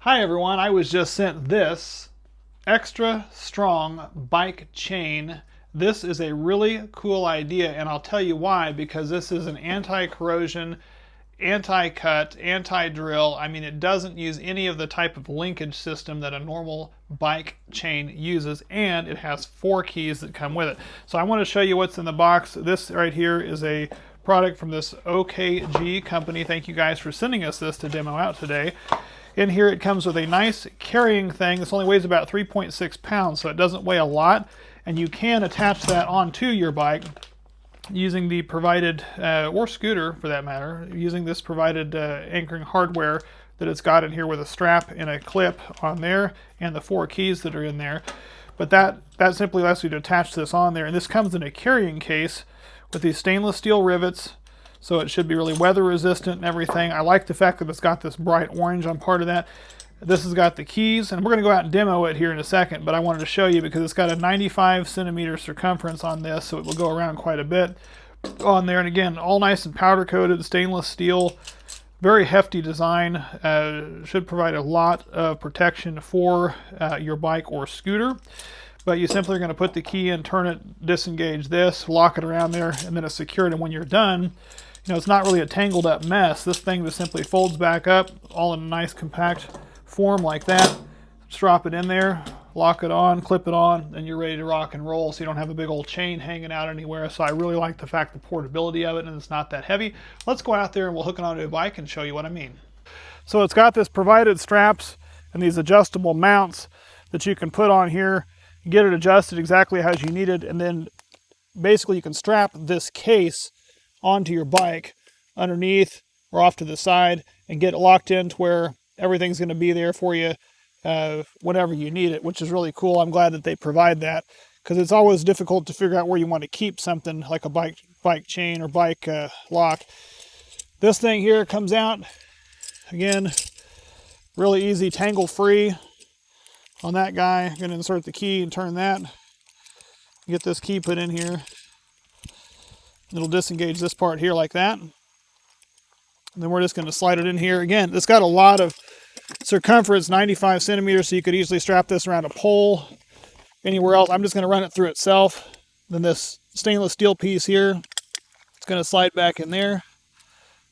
Hi everyone, I was just sent this extra strong bike chain. This is a really cool idea, and I'll tell you why, because this is an anti-corrosion, anti-cut, anti-drill. I mean, it doesn't use any of the type of linkage system that a normal bike chain uses, and it has 4 keys that come with it. So I want to show you what's in the box. This right here is a product from this OKG company. Thank you guys for sending us this to demo out today. In here it comes with a nice carrying thing. This only weighs about 3.6 pounds, so it doesn't weigh a lot. And you can attach that onto your bike using the provided, or scooter for that matter, using this provided anchoring hardware that it's got in here with a strap and a clip on there and the 4 keys that are in there. But that simply allows you to attach this on there. And this comes in a carrying case with these stainless steel rivets. So it should be really weather resistant and everything. I like the fact that it's got this bright orange on part of that. This has got the keys, and we're going to go out and demo it here in a second, but I wanted to show you because it's got a 95 centimeter circumference on this, so it will go around quite a bit on there. And again, all nice and powder coated stainless steel, very hefty design. Should provide a lot of protection for your bike or scooter. But you simply are going to put the key in, turn it, disengage this, lock it around there, and then it's secured. And when you're done, you know, it's not really a tangled up mess. This thing just simply folds back up, all in a nice compact form like that. Just drop it in there, lock it on, clip it on, and you're ready to rock and roll, so you don't have a big old chain hanging out anywhere. So I really like the fact the portability of it, and it's not that heavy. Let's go out there and we'll hook it onto a bike and show you what I mean. So it's got this provided straps and these adjustable mounts that you can put on here, get it adjusted exactly as you need it, and then basically you can strap this case onto your bike underneath or off to the side and get it locked in to where everything's going to be there for you whenever you need it, which is really cool. I'm glad that they provide that, because it's always difficult to figure out where you want to keep something like a bike chain or bike lock. This thing here comes out, again, really easy, tangle-free on that guy. I'm going to insert the key and turn that. Get this key put in here. It'll disengage this part here like that. And then we're just going to slide it in here. Again, it's got a lot of circumference, 95 centimeters, so you could easily strap this around a pole, anywhere else. I'm just going to run it through itself. Then this stainless steel piece here, it's going to slide back in there,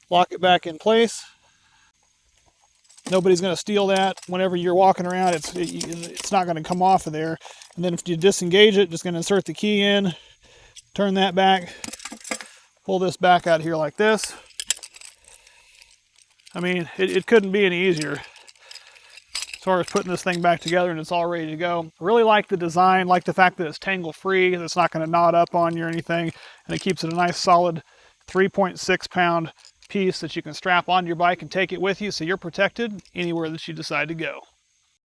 lock it back in place. Nobody's going to steal that. Whenever you're walking around, it's not going to come off of there. And then if you disengage it, just going to insert the key in, turn that back, pull this back out here like this. I mean, it couldn't be any easier as far as putting this thing back together, and it's all ready to go. I really like the design, like the fact that it's tangle-free, that it's not going to knot up on you or anything, and it keeps it a nice solid 3.6 pound piece that you can strap onto your bike and take it with you, so you're protected anywhere that you decide to go.